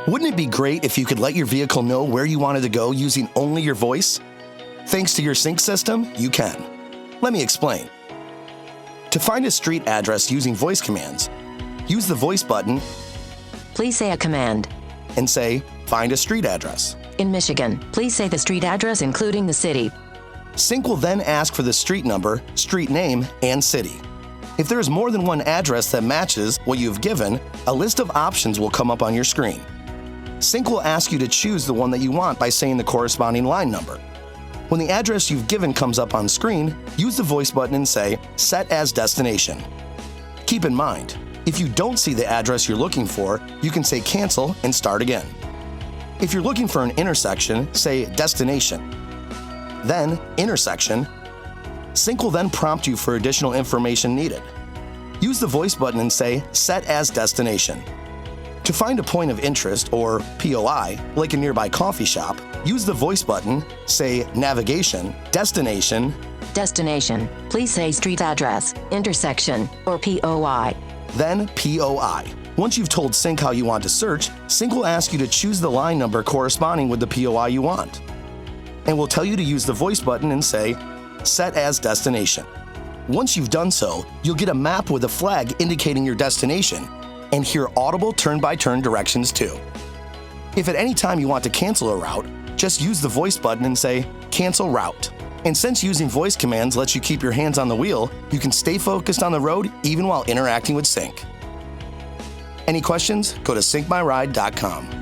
Wouldn't it be great if you could let your vehicle know where you wanted to go using only your voice? Thanks to your sync system, you can. Let me explain. To find a street address using voice commands, use the voice button Please say a command. and say, "Find a street address." In Michigan, please say the street address including the city. Sync will then ask for the street number, street name, and city. If there is more than one address that matches what you have given, a list of options will come up on your screen. Sync will ask you to choose the one that you want by saying the corresponding line number. When the address you've given comes up on screen, use the voice button and say, "Set as destination." Keep in mind, if you don't see the address you're looking for, you can say cancel and start again. If you're looking for an intersection, say destination, then intersection. Sync will then prompt you for additional information needed. Use the voice button and say, "Set as destination." To find a point of interest, or POI, like a nearby coffee shop, use the voice button, say navigation, destination, Destination, please say street address, intersection, or POI. then POI. Once you've told Sync how you want to search, Sync will ask you to choose the line number corresponding with the POI you want. And will tell you to use the voice button and say, "Set as destination." Once you've done so, you'll get a map with a flag indicating your destination and hear audible turn-by-turn directions too. If at any time you want to cancel a route, just use the voice button and say, "Cancel route." And since using voice commands lets you keep your hands on the wheel, you can stay focused on the road even while interacting with Sync. Any questions? Go to syncmyride.com.